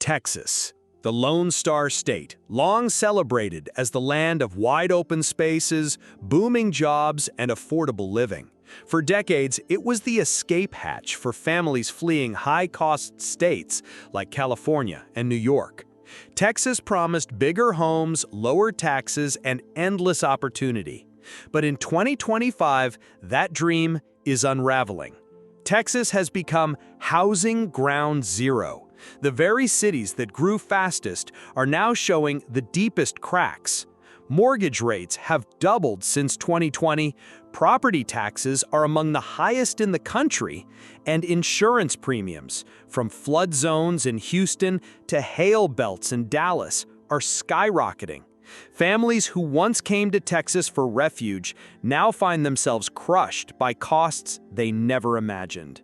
Texas, the Lone Star State, long celebrated as the land of wide open spaces, booming jobs, and affordable living. For decades, it was the escape hatch for families fleeing high-cost states like California and New York. Texas promised bigger homes, lower taxes, and endless opportunity. But in 2025, that dream is unraveling. Texas has become housing ground zero. The very cities that grew fastest are now showing the deepest cracks. Mortgage rates have doubled since 2020, property taxes are among the highest in the country, and insurance premiums, from flood zones in Houston to hail belts in Dallas, are skyrocketing. Families who once came to Texas for refuge now find themselves crushed by costs they never imagined.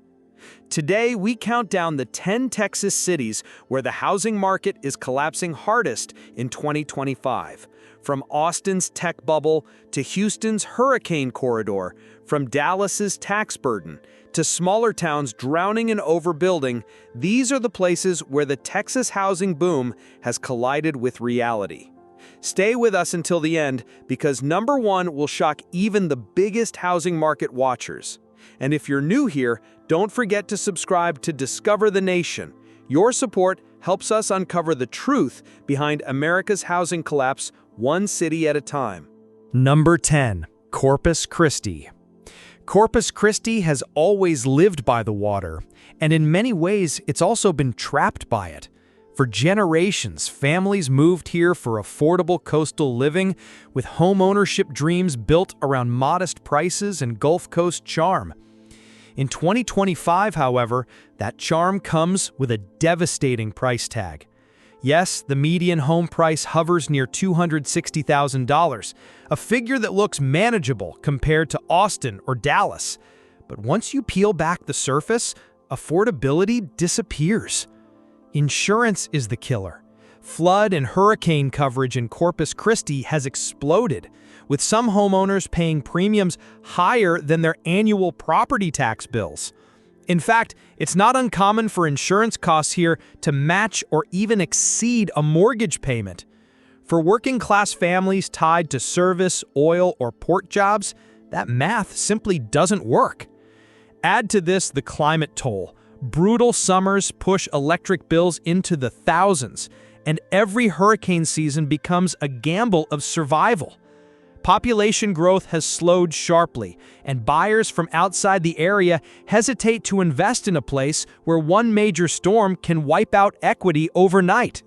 Today, we count down the 10 Texas cities where the housing market is collapsing hardest in 2025. From Austin's tech bubble to Houston's hurricane corridor, from Dallas's tax burden to smaller towns drowning in overbuilding, these are the places where the Texas housing boom has collided with reality. Stay with us until the end, because number one will shock even the biggest housing market watchers. And if you're new here, don't forget to subscribe to Discover the Nation. Your support helps us uncover the truth behind America's housing collapse, one city at a time. Number 10. Corpus Christi. Corpus Christi has always lived by the water, and in many ways, it's also been trapped by it. For generations, families moved here for affordable coastal living, with home ownership dreams built around modest prices and Gulf Coast charm. In 2025, however, that charm comes with a devastating price tag. Yes, the median home price hovers near $260,000, a figure that looks manageable compared to Austin or Dallas. But once you peel back the surface, affordability disappears. Insurance is the killer. Flood and hurricane coverage in Corpus Christi has exploded, with some homeowners paying premiums higher than their annual property tax bills. In fact, it's not uncommon for insurance costs here to match or even exceed a mortgage payment. For working-class families tied to service, oil, or port jobs, that math simply doesn't work. Add to this the climate toll. Brutal summers push electric bills into the thousands, and every hurricane season becomes a gamble of survival. Population growth has slowed sharply, and buyers from outside the area hesitate to invest in a place where one major storm can wipe out equity overnight.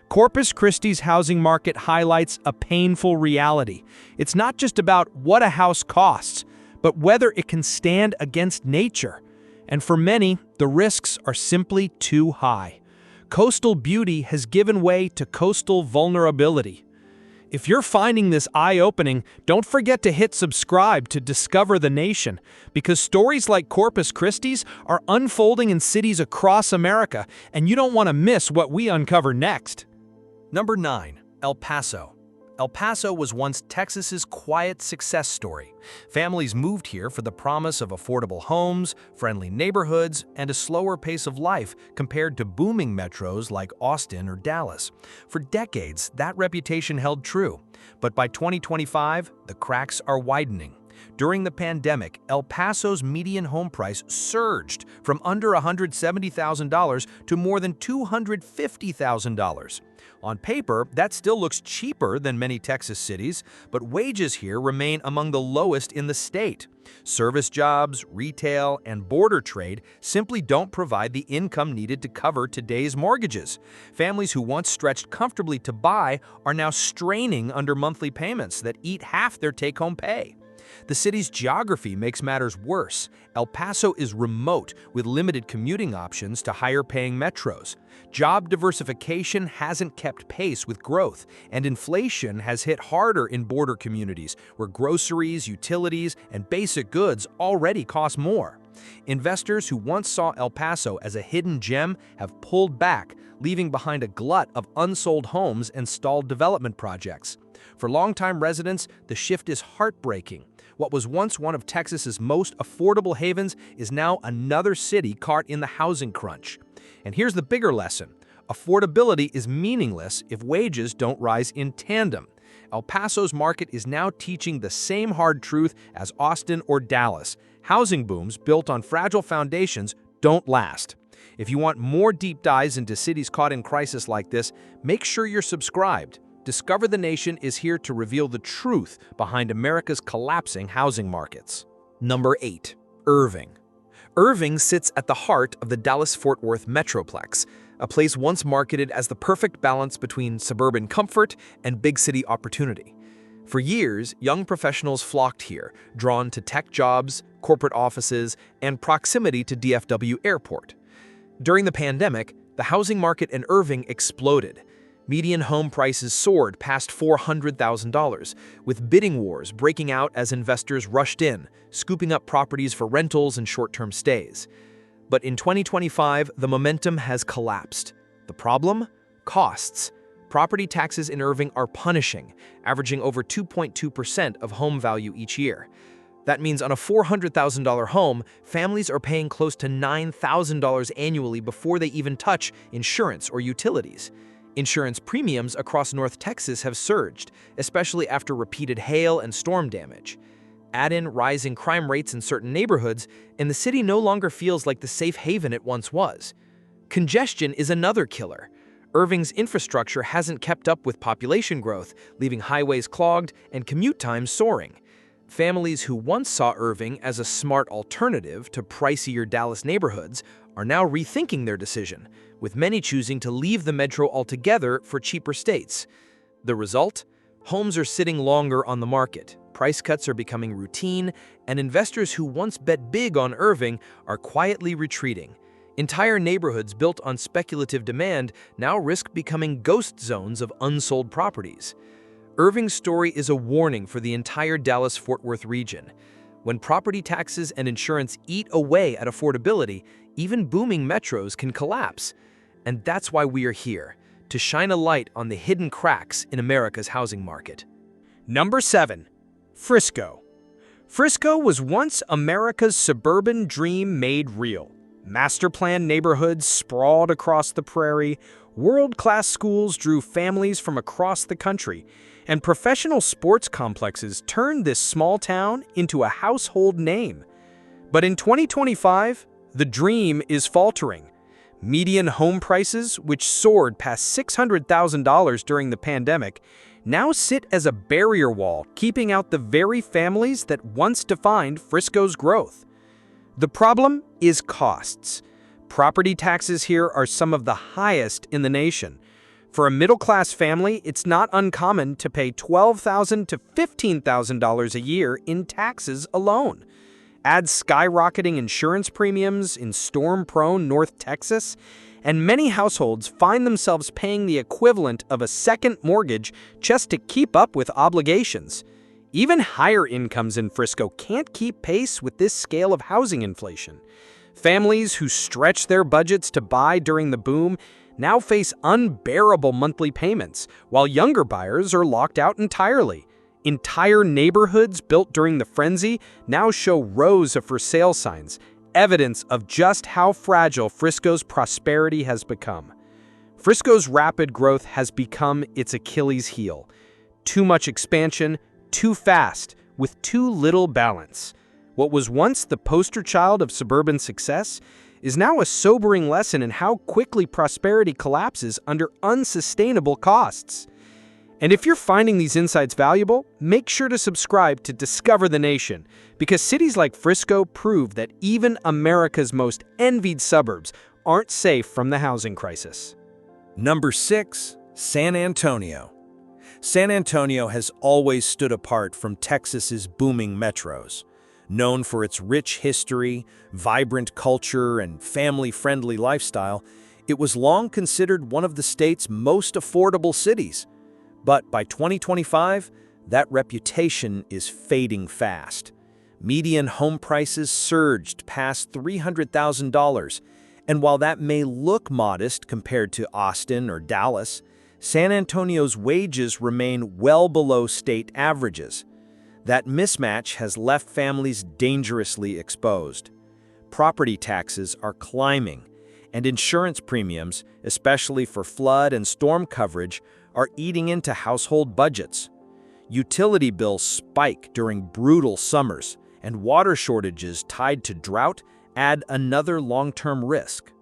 Corpus Christi's housing market highlights a painful reality. It's not just about what a house costs, but whether it can stand against nature. And for many, the risks are simply too high. Coastal beauty has given way to coastal vulnerability. If you're finding this eye-opening, don't forget to hit subscribe to Discover the Nation, because stories like Corpus Christi's are unfolding in cities across America, and you don't want to miss what we uncover next. Number 9. El Paso. El Paso was once Texas's quiet success story. Families moved here for the promise of affordable homes, friendly neighborhoods, and a slower pace of life compared to booming metros like Austin or Dallas. For decades, that reputation held true. But by 2025, the cracks are widening. During the pandemic, El Paso's median home price surged from under $170,000 to more than $250,000. On paper, that still looks cheaper than many Texas cities, but wages here remain among the lowest in the state. Service jobs, retail, and border trade simply don't provide the income needed to cover today's mortgages. Families who once stretched comfortably to buy are now straining under monthly payments that eat half their take-home pay. The city's geography makes matters worse. El Paso is remote, with limited commuting options to higher-paying metros. Job diversification hasn't kept pace with growth, and inflation has hit harder in border communities, where groceries, utilities, and basic goods already cost more. Investors who once saw El Paso as a hidden gem have pulled back, leaving behind a glut of unsold homes and stalled development projects. For longtime residents, the shift is heartbreaking. What was once one of Texas's most affordable havens is now another city caught in the housing crunch. And here's the bigger lesson. Affordability is meaningless if wages don't rise in tandem. El Paso's market is now teaching the same hard truth as Austin or Dallas. Housing booms built on fragile foundations don't last. If you want more deep dives into cities caught in crisis like this, make sure you're subscribed. Discover the Nation is here to reveal the truth behind America's collapsing housing markets. Number 8. Irving. Irving sits at the heart of the Dallas-Fort Worth Metroplex, a place once marketed as the perfect balance between suburban comfort and big city opportunity. For years, young professionals flocked here, drawn to tech jobs, corporate offices, and proximity to DFW Airport. During the pandemic, the housing market in Irving exploded. Median home prices soared past $400,000, with bidding wars breaking out as investors rushed in, scooping up properties for rentals and short-term stays. But in 2025, the momentum has collapsed. The problem? Costs. Property taxes in Irving are punishing, averaging over 2.2% of home value each year. That means on a $400,000 home, families are paying close to $9,000 annually before they even touch insurance or utilities. Insurance premiums across North Texas have surged, especially after repeated hail and storm damage. Add in rising crime rates in certain neighborhoods, and the city no longer feels like the safe haven it once was. Congestion is another killer. Irving's infrastructure hasn't kept up with population growth, leaving highways clogged and commute times soaring. Families who once saw Irving as a smart alternative to pricier Dallas neighborhoods are now rethinking their decision, with many choosing to leave the metro altogether for cheaper states. The result? Homes are sitting longer on the market, price cuts are becoming routine, and investors who once bet big on Irving are quietly retreating. Entire neighborhoods built on speculative demand now risk becoming ghost zones of unsold properties. Irving's story is a warning for the entire Dallas-Fort Worth region. When property taxes and insurance eat away at affordability, even booming metros can collapse. And that's why we are here, to shine a light on the hidden cracks in America's housing market. Number 7. Frisco. Frisco was once America's suburban dream made real. Master-planned neighborhoods sprawled across the prairie, world-class schools drew families from across the country, and professional sports complexes turned this small town into a household name. But in 2025, the dream is faltering. Median home prices, which soared past $600,000 during the pandemic, now sit as a barrier wall, keeping out the very families that once defined Frisco's growth. The problem is costs. Property taxes here are some of the highest in the nation. For a middle-class family, it's not uncommon to pay $12,000 to $15,000 a year in taxes alone. Add skyrocketing insurance premiums in storm-prone North Texas, and many households find themselves paying the equivalent of a second mortgage just to keep up with obligations. Even higher incomes in Frisco can't keep pace with this scale of housing inflation. Families who stretched their budgets to buy during the boom now face unbearable monthly payments, while younger buyers are locked out entirely. Entire neighborhoods built during the frenzy now show rows of for sale signs, evidence of just how fragile Frisco's prosperity has become. Frisco's rapid growth has become its Achilles heel. Too much expansion, too fast, with too little balance. What was once the poster child of suburban success is now a sobering lesson in how quickly prosperity collapses under unsustainable costs. And if you're finding these insights valuable, make sure to subscribe to Discover the Nation, because cities like Frisco prove that even America's most envied suburbs aren't safe from the housing crisis. Number 6. San Antonio. San Antonio has always stood apart from Texas's booming metros. Known for its rich history, vibrant culture, and family-friendly lifestyle, it was long considered one of the state's most affordable cities. But by 2025, that reputation is fading fast. Median home prices surged past $300,000, and while that may look modest compared to Austin or Dallas, San Antonio's wages remain well below state averages. That mismatch has left families dangerously exposed. Property taxes are climbing, and insurance premiums, especially for flood and storm coverage, are eating into household budgets. Utility bills spike during brutal summers, and water shortages tied to drought add another long-term risk.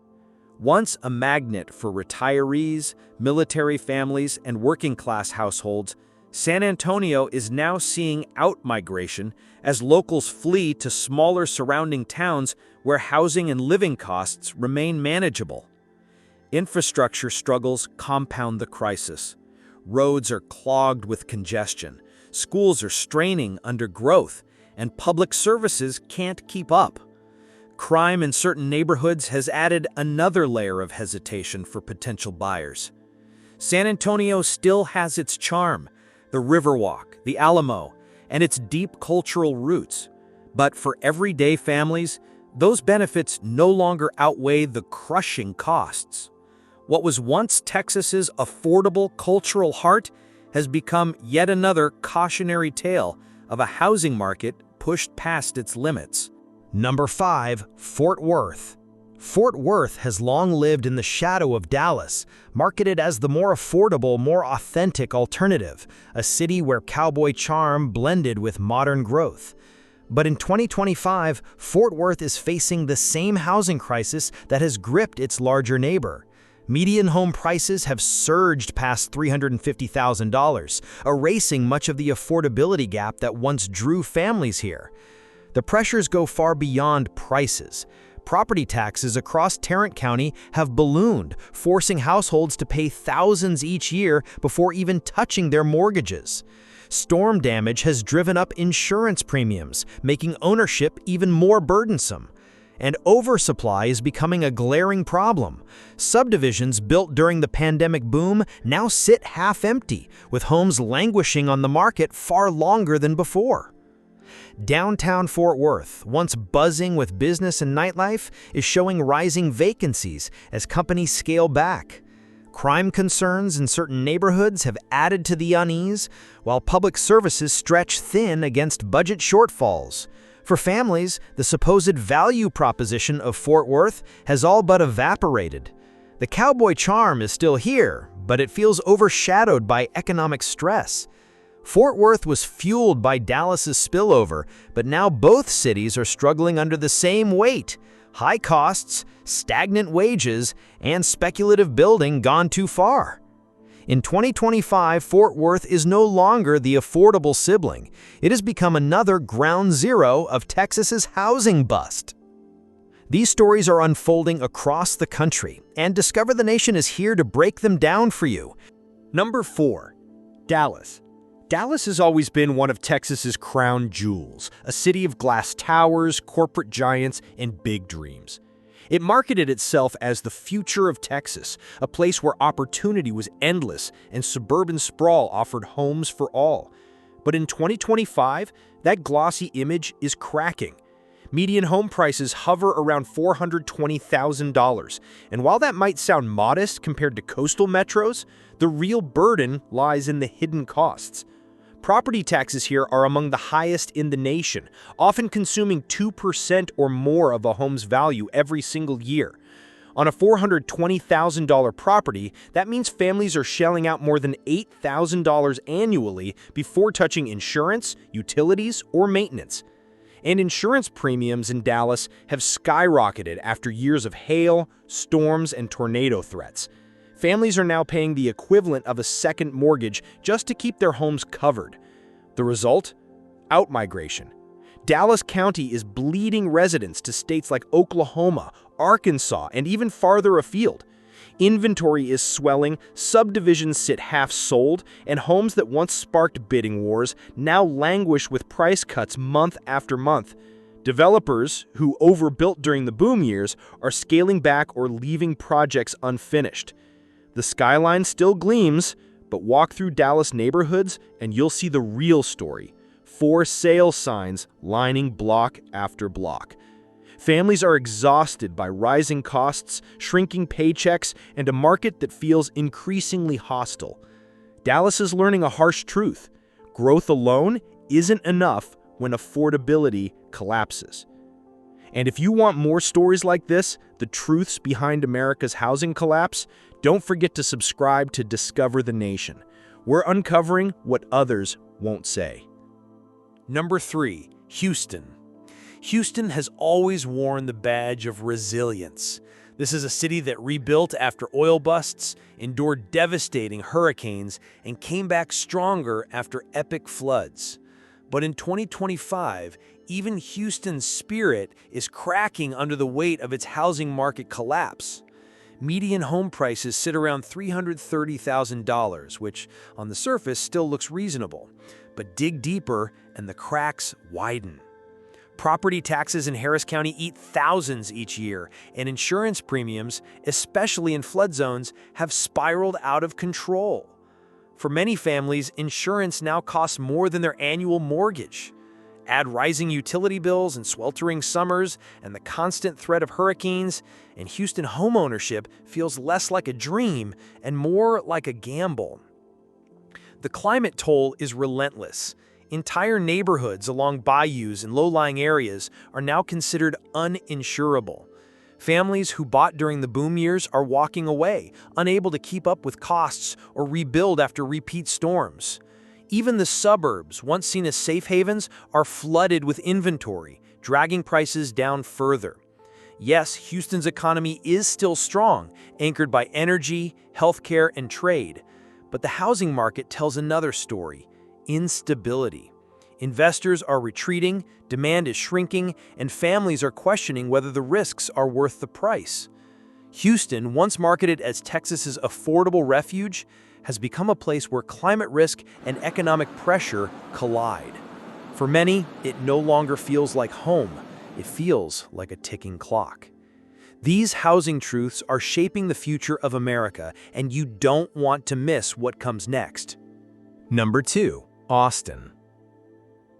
Once a magnet for retirees, military families, and working-class households, San Antonio is now seeing out-migration as locals flee to smaller surrounding towns where housing and living costs remain manageable. Infrastructure struggles compound the crisis. Roads are clogged with congestion, schools are straining under growth, and public services can't keep up. Crime in certain neighborhoods has added another layer of hesitation for potential buyers. San Antonio still has its charm, the Riverwalk, the Alamo, and its deep cultural roots. But for everyday families, those benefits no longer outweigh the crushing costs. What was once Texas's affordable cultural heart has become yet another cautionary tale of a housing market pushed past its limits. Number 5. Fort Worth. Fort Worth has long lived in the shadow of Dallas, marketed as the more affordable, more authentic alternative, a city where cowboy charm blended with modern growth. But in 2025, Fort Worth is facing the same housing crisis that has gripped its larger neighbor. Median home prices have surged past $350,000, erasing much of the affordability gap that once drew families here. The pressures go far beyond prices. Property taxes across Tarrant County have ballooned, forcing households to pay thousands each year before even touching their mortgages. Storm damage has driven up insurance premiums, making ownership even more burdensome. And oversupply is becoming a glaring problem. Subdivisions built during the pandemic boom now sit half empty, with homes languishing on the market far longer than before. Downtown Fort Worth, once buzzing with business and nightlife, is showing rising vacancies as companies scale back. Crime concerns in certain neighborhoods have added to the unease, while public services stretch thin against budget shortfalls. For families, the supposed value proposition of Fort Worth has all but evaporated. The cowboy charm is still here, but it feels overshadowed by economic stress. Fort Worth was fueled by Dallas's spillover, but now both cities are struggling under the same weight: high costs, stagnant wages, and speculative building gone too far. In 2025, Fort Worth is no longer the affordable sibling. It has become another ground zero of Texas's housing bust. These stories are unfolding across the country, and Discover the Nation is here to break them down for you. Number 4. Dallas. Dallas has always been one of Texas's crown jewels, a city of glass towers, corporate giants, and big dreams. It marketed itself as the future of Texas, a place where opportunity was endless and suburban sprawl offered homes for all. But in 2025, that glossy image is cracking. Median home prices hover around $420,000, and while that might sound modest compared to coastal metros, the real burden lies in the hidden costs. Property taxes here are among the highest in the nation, often consuming 2% or more of a home's value every single year. On a $420,000 property, that means families are shelling out more than $8,000 annually before touching insurance, utilities, or maintenance. And insurance premiums in Dallas have skyrocketed after years of hail, storms, and tornado threats. Families are now paying the equivalent of a second mortgage just to keep their homes covered. The result? Outmigration. Dallas County is bleeding residents to states like Oklahoma, Arkansas, and even farther afield. Inventory is swelling, subdivisions sit half-sold, and homes that once sparked bidding wars now languish with price cuts month after month. Developers, who overbuilt during the boom years, are scaling back or leaving projects unfinished. The skyline still gleams, but walk through Dallas neighborhoods and you'll see the real story. For sale signs lining block after block. Families are exhausted by rising costs, shrinking paychecks, and a market that feels increasingly hostile. Dallas is learning a harsh truth. Growth alone isn't enough when affordability collapses. And if you want more stories like this, the truths behind America's housing collapse, don't forget to subscribe to Discover the Nation. We're uncovering what others won't say. Number 3, Houston. Houston has always worn the badge of resilience. This is a city that rebuilt after oil busts, endured devastating hurricanes, and came back stronger after epic floods. But in 2025, even Houston's spirit is cracking under the weight of its housing market collapse. Median home prices sit around $330,000, which on the surface still looks reasonable. But dig deeper and the cracks widen. Property taxes in Harris County eat thousands each year, and insurance premiums, especially in flood zones, have spiraled out of control. For many families, insurance now costs more than their annual mortgage. Add rising utility bills and sweltering summers and the constant threat of hurricanes, and Houston homeownership feels less like a dream and more like a gamble. The climate toll is relentless. Entire neighborhoods along bayous and low-lying areas are now considered uninsurable. Families who bought during the boom years are walking away, unable to keep up with costs or rebuild after repeat storms. Even the suburbs, once seen as safe havens, are flooded with inventory, dragging prices down further. Yes, Houston's economy is still strong, anchored by energy, healthcare, and trade. But the housing market tells another story: instability. Investors are retreating, demand is shrinking, and families are questioning whether the risks are worth the price. Houston, once marketed as Texas's affordable refuge, has become a place where climate risk and economic pressure collide. For many, it no longer feels like home. It feels like a ticking clock. These housing truths are shaping the future of America, and you don't want to miss what comes next. Number 2, Austin.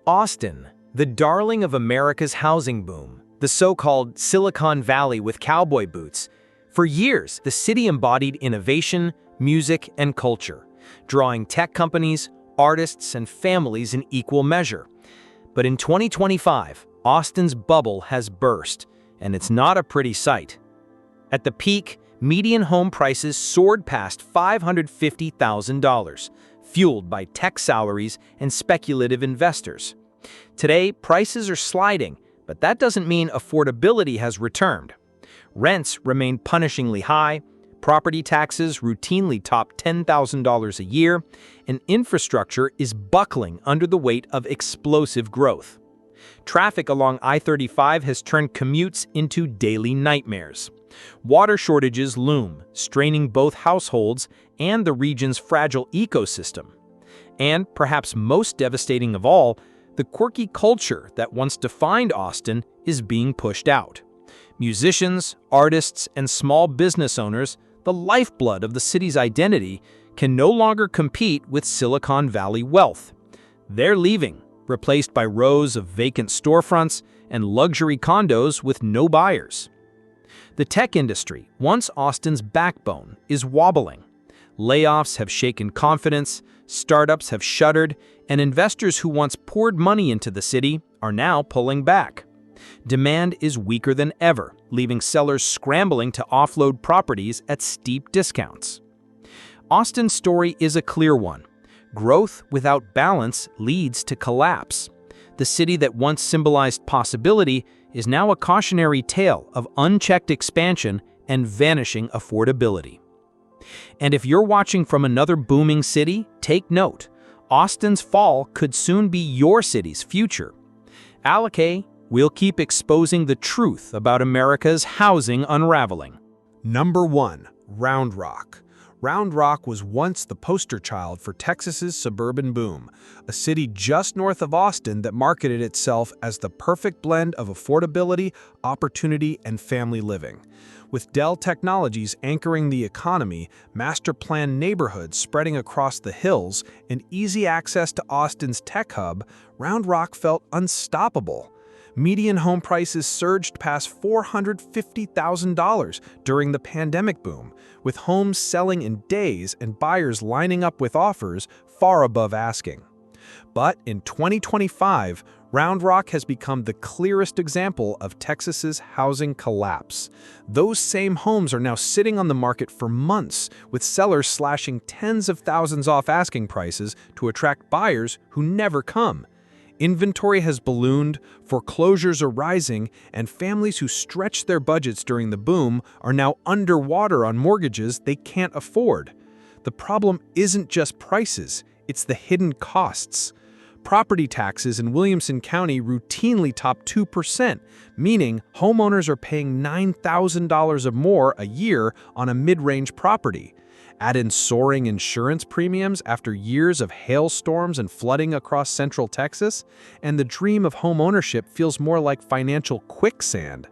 Austin, the darling of America's housing boom, the so-called Silicon Valley with cowboy boots. For years, the city embodied innovation, music, and culture, drawing tech companies, artists, and families in equal measure. But in 2025, Austin's bubble has burst, and it's not a pretty sight. At the peak, median home prices soared past $550,000, fueled by tech salaries and speculative investors. Today, prices are sliding, but that doesn't mean affordability has returned. Rents remain punishingly high, property taxes routinely top $10,000 a year, and infrastructure is buckling under the weight of explosive growth. Traffic along I-35 has turned commutes into daily nightmares. Water shortages loom, straining both households and the region's fragile ecosystem. And, perhaps most devastating of all, the quirky culture that once defined Austin is being pushed out. Musicians, artists, and small business owners, the lifeblood of the city's identity, can no longer compete with Silicon Valley wealth. They're leaving, replaced by rows of vacant storefronts and luxury condos with no buyers. The tech industry, once Austin's backbone, is wobbling. Layoffs have shaken confidence, startups have shuttered, and investors who once poured money into the city are now pulling back. Demand is weaker than ever, leaving sellers scrambling to offload properties at steep discounts. Austin's story is a clear one. Growth without balance leads to collapse. The city that once symbolized possibility is now a cautionary tale of unchecked expansion and vanishing affordability. And if you're watching from another booming city, take note. Austin's fall could soon be your city's future. Alake, we'll keep exposing the truth about America's housing unraveling. Number 1, Round Rock. Round Rock was once the poster child for Texas's suburban boom, a city just north of Austin that marketed itself as the perfect blend of affordability, opportunity, and family living. With Dell Technologies anchoring the economy, master-planned neighborhoods spreading across the hills, and easy access to Austin's tech hub, Round Rock felt unstoppable. Median home prices surged past $450,000 during the pandemic boom, with homes selling in days and buyers lining up with offers far above asking. But in 2025, Round Rock has become the clearest example of Texas's housing collapse. Those same homes are now sitting on the market for months, with sellers slashing tens of thousands off asking prices to attract buyers who never come. Inventory has ballooned, foreclosures are rising, and families who stretched their budgets during the boom are now underwater on mortgages they can't afford. The problem isn't just prices, it's the hidden costs. Property taxes in Williamson County routinely top 2%, meaning homeowners are paying $9,000 or more a year on a mid-range property. Add in soaring insurance premiums after years of hailstorms and flooding across central Texas, and the dream of homeownership feels more like financial quicksand.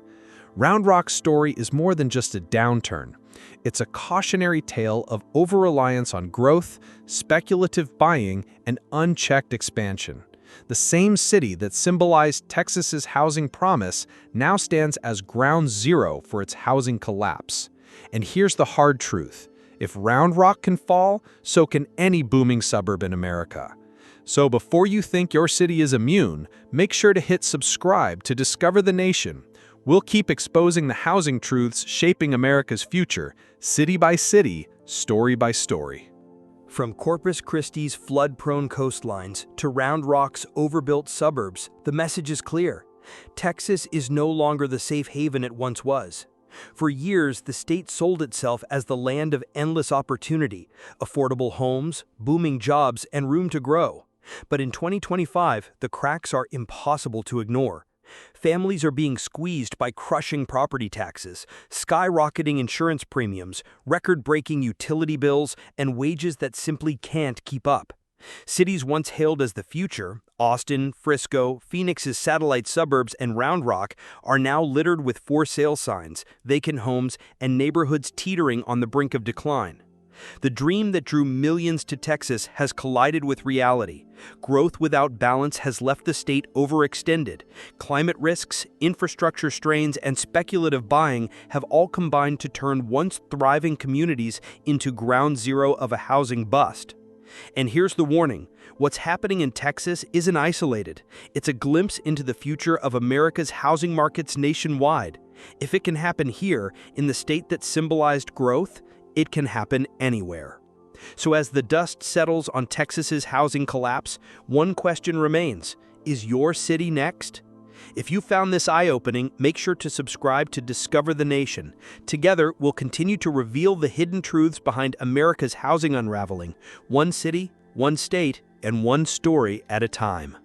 Round Rock's story is more than just a downturn. It's a cautionary tale of over-reliance on growth, speculative buying, and unchecked expansion. The same city that symbolized Texas's housing promise now stands as ground zero for its housing collapse. And here's the hard truth. If Round Rock can fall, so can any booming suburb in America. So before you think your city is immune, make sure to hit subscribe to Discover the Nation. We'll keep exposing the housing truths shaping America's future, city by city, story by story. From Corpus Christi's flood-prone coastlines to Round Rock's overbuilt suburbs, the message is clear. Texas is no longer the safe haven it once was. For years, the state sold itself as the land of endless opportunity, affordable homes, booming jobs, and room to grow. But in 2025, the cracks are impossible to ignore. Families are being squeezed by crushing property taxes, skyrocketing insurance premiums, record-breaking utility bills, and wages that simply can't keep up. Cities once hailed as the future, Austin, Frisco, Phoenix's satellite suburbs, and Round Rock, are now littered with for-sale signs, vacant homes, and neighborhoods teetering on the brink of decline. The dream that drew millions to Texas has collided with reality. Growth without balance has left the state overextended. Climate risks, infrastructure strains, and speculative buying have all combined to turn once thriving communities into ground zero of a housing bust. And here's the warning. What's happening in Texas isn't isolated. It's a glimpse into the future of America's housing markets nationwide. If it can happen here, in the state that symbolized growth, it can happen anywhere. So as the dust settles on Texas's housing collapse, one question remains: is your city next? If you found this eye-opening, make sure to subscribe to Discover the Nation. Together, we'll continue to reveal the hidden truths behind America's housing unraveling, one city, one state, and one story at a time.